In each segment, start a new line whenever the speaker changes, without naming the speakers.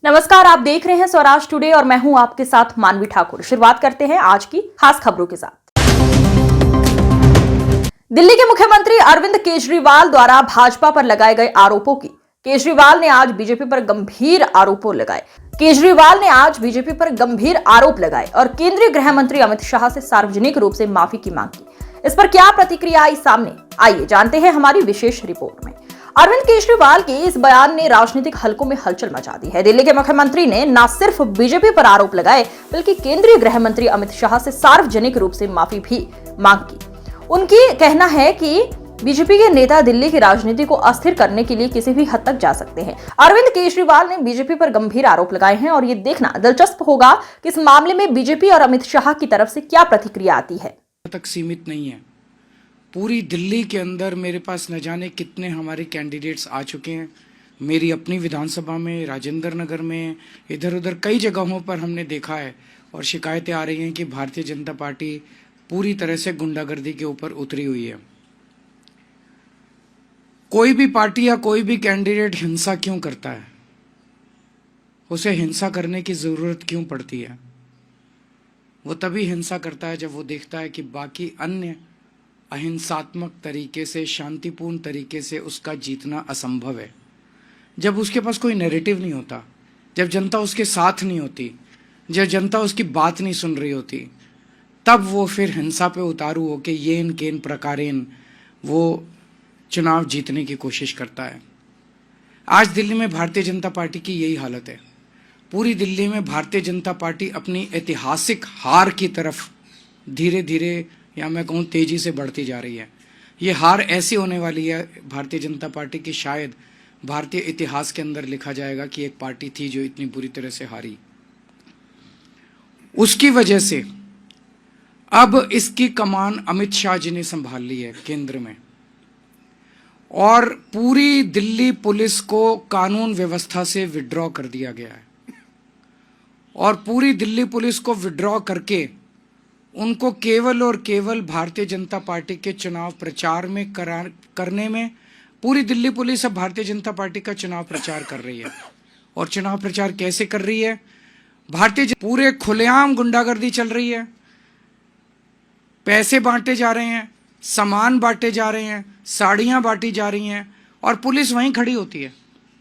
नमस्कार, आप देख रहे हैं स्वराज टुडे और मैं हूं आपके साथ मानवी ठाकुर। शुरुआत करते हैं आज की खास खबरों के साथ। दिल्ली के मुख्यमंत्री अरविंद केजरीवाल द्वारा भाजपा पर लगाए गए आरोपों की केजरीवाल ने आज बीजेपी पर गंभीर आरोप लगाए और केंद्रीय गृह मंत्री अमित शाह से सार्वजनिक रूप से माफी की मांग की। इस पर क्या प्रतिक्रिया आई सामने, आइए जानते हैं हमारी विशेष रिपोर्ट में। अरविंद केजरीवाल के इस बयान ने राजनीतिक हलकों में हलचल मचा दी है। दिल्ली के मुख्यमंत्री ने न सिर्फ बीजेपी पर आरोप लगाए बल्कि केंद्रीय गृह मंत्री अमित शाह से सार्वजनिक रूप से माफी भी मांग की। उनकी कहना है कि बीजेपी के नेता दिल्ली की राजनीति को अस्थिर करने के लिए किसी भी हद तक जा सकते हैं। अरविंद केजरीवाल ने बीजेपी पर गंभीर आरोप लगाए हैं और ये देखना दिलचस्प होगा कि इस मामले में बीजेपी और अमित शाह की तरफ से क्या प्रतिक्रिया आती है।
तक सीमित नहीं है, पूरी दिल्ली के अंदर मेरे पास न जाने कितने हमारे कैंडिडेट्स आ चुके हैं। मेरी अपनी विधानसभा में, राजेंद्र नगर में, इधर उधर कई जगहों पर हमने देखा है और शिकायतें आ रही हैं कि भारतीय जनता पार्टी पूरी तरह से गुंडागर्दी के ऊपर उतरी हुई है। कोई भी पार्टी या कोई भी कैंडिडेट हिंसा क्यों करता है? उसे हिंसा करने की जरूरत क्यों पड़ती है? वो तभी हिंसा करता है जब वो देखता है कि बाकी अन्य अहिंसात्मक तरीके से, शांतिपूर्ण तरीके से उसका जीतना असंभव है। जब उसके पास कोई नैरेटिव नहीं होता, जब जनता उसके साथ नहीं होती, जब जनता उसकी बात नहीं सुन रही होती, तब वो फिर हिंसा पे उतारू होके येन केन प्रकारेन वो चुनाव जीतने की कोशिश करता है। आज दिल्ली में भारतीय जनता पार्टी की यही हालत है। पूरी दिल्ली में भारतीय जनता पार्टी अपनी ऐतिहासिक हार की तरफ धीरे धीरे, या मैं कहूँ तेजी से बढ़ती जा रही है। ये हार ऐसी होने वाली है भारतीय जनता पार्टी की, शायद भारतीय इतिहास के अंदर लिखा जाएगा कि एक पार्टी थी जो इतनी बुरी तरह से हारी। उसकी वजह से अब इसकी कमान अमित शाह जी ने संभाल ली है केंद्र में, और पूरी दिल्ली पुलिस को कानून व्यवस्था से विड्रॉ कर दिया गया है। और पूरी दिल्ली पुलिस को विड्रॉ करके उनको केवल और केवल भारतीय जनता पार्टी के चुनाव प्रचार में करने में, पूरी दिल्ली पुलिस अब भारतीय जनता पार्टी का चुनाव प्रचार कर रही है। और चुनाव प्रचार कैसे कर रही है? पूरे खुलेआम गुंडागर्दी चल रही है, पैसे बांटे जा रहे हैं, सामान बांटे जा रहे हैं, साड़ियां बांटी जा रही हैं, और पुलिस वहीं खड़ी होती है।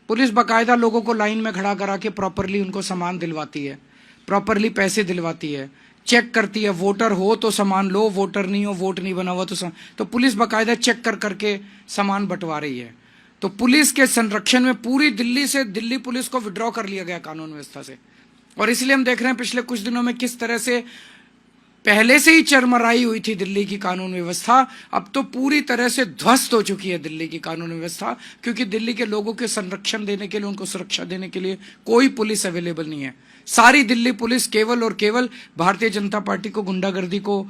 पुलिस बाकायदा लोगों को लाइन में खड़ा करा के प्रॉपरली उनको सामान दिलवाती है, प्रॉपरली पैसे दिलवाती है, चेक करती है। वोटर हो तो सामान लो, वोटर नहीं हो, वोट नहीं बना हुआ तो पुलिस बाकायदा चेक कर करके सामान बंटवा रही है। तो पुलिस के संरक्षण में पूरी दिल्ली से दिल्ली पुलिस को विड्रॉ कर लिया गया कानून व्यवस्था से। और इसलिए हम देख रहे हैं पिछले कुछ दिनों में किस तरह से पहले से ही चरमराई हुई थी दिल्ली की कानून व्यवस्था, अब तो पूरी तरह से ध्वस्त हो चुकी है दिल्ली की कानून व्यवस्था, क्योंकि दिल्ली के लोगों के संरक्षण देने के लिए, उनको सुरक्षा देने के लिए कोई पुलिस अवेलेबल नहीं है। सारी दिल्ली पुलिस केवल और केवल भारतीय जनता पार्टी को, गुंडागर्दी को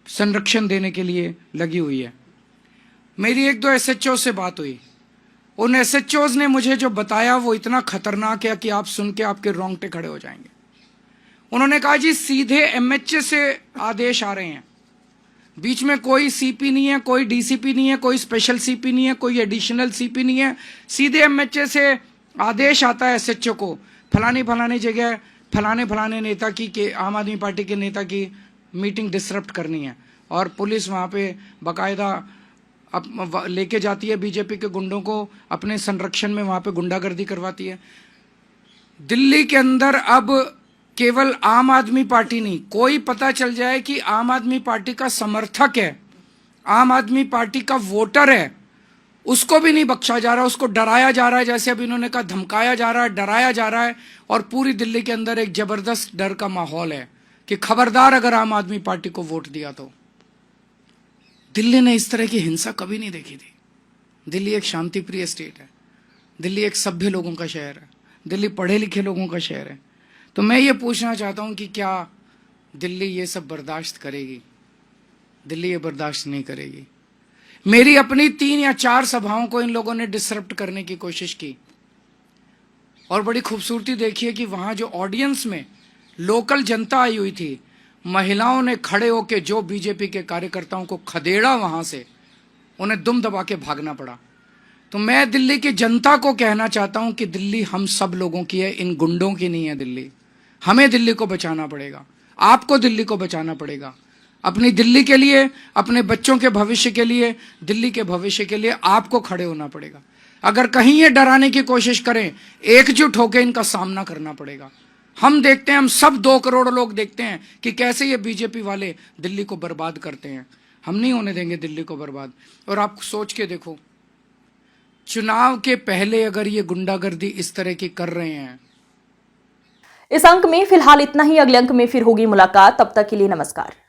संरक्षण देने के लिए लगी हुई है। मेरी एक दो एसएचओ से बात हुई, उन एसएचओज ने मुझे जो बताया वो इतना खतरनाक है कि आप सुन के आपके रोंगटे खड़े हो जाएंगे। उन्होंने कहा जी सीधे एमएचए से आदेश आ रहे हैं, बीच में कोई सीपी नहीं है, कोई डीसीपी नहीं है, कोई स्पेशल सीपी नहीं है, कोई एडिशनल सीपी नहीं है, सीधे एमएचए से आदेश आता है एसएचओ को, फलानी फलानी जगह फलाने नेता की के आम आदमी पार्टी के नेता की मीटिंग डिसरप्ट करनी है। और पुलिस वहाँ पे बाकायदा लेके जाती है बीजेपी के गुंडों को, अपने संरक्षण में वहाँ पे गुंडागर्दी करवाती है। दिल्ली के अंदर अब केवल आम आदमी पार्टी नहीं, कोई पता चल जाए कि आम आदमी पार्टी का समर्थक है, आम आदमी पार्टी का वोटर है, उसको भी नहीं बख्शा जा रहा, उसको डराया जा रहा है। जैसे अभी इन्होंने कहा धमकाया जा रहा है, डराया जा रहा है। और पूरी दिल्ली के अंदर एक जबरदस्त डर का माहौल है कि खबरदार अगर आम आदमी पार्टी को वोट दिया तो। दिल्ली ने इस तरह की हिंसा कभी नहीं देखी थी। दिल्ली एक शांतिप्रिय स्टेट है, दिल्ली एक सभ्य लोगों का शहर है, दिल्ली पढ़े लिखे लोगों का शहर है। तो मैं ये पूछना चाहता हूं कि क्या दिल्ली ये सब बर्दाश्त करेगी? दिल्ली ये बर्दाश्त नहीं करेगी। मेरी अपनी 3 या 4 सभाओं को इन लोगों ने डिसरप्ट करने की कोशिश की, और बड़ी खूबसूरती देखिए कि वहां जो ऑडियंस में लोकल जनता आई हुई थी, महिलाओं ने खड़े होकर जो बीजेपी के कार्यकर्ताओं को खदेड़ा, वहां से उन्हें दुम दबा के भागना पड़ा। तो मैं दिल्ली की जनता को कहना चाहता हूं कि दिल्ली हम सब लोगों की है, इन गुंडों की नहीं है दिल्ली। हमें दिल्ली को बचाना पड़ेगा, आपको दिल्ली को बचाना पड़ेगा। अपनी दिल्ली के लिए, अपने बच्चों के भविष्य के लिए, दिल्ली के भविष्य के लिए आपको खड़े होना पड़ेगा। अगर कहीं ये डराने की कोशिश करें, एकजुट होकर इनका सामना करना पड़ेगा। हम देखते हैं, हम सब 2 करोड़ लोग देखते हैं कि कैसे ये बीजेपी वाले दिल्ली को बर्बाद करते हैं। हम नहीं होने देंगे दिल्ली को बर्बाद। और आप सोच के देखो, चुनाव के पहले अगर ये गुंडागर्दी इस तरह की कर रहे हैं।
इस अंक में फिलहाल इतना ही। अगले अंक में फिर होगी मुलाकात। तब तक के लिए नमस्कार।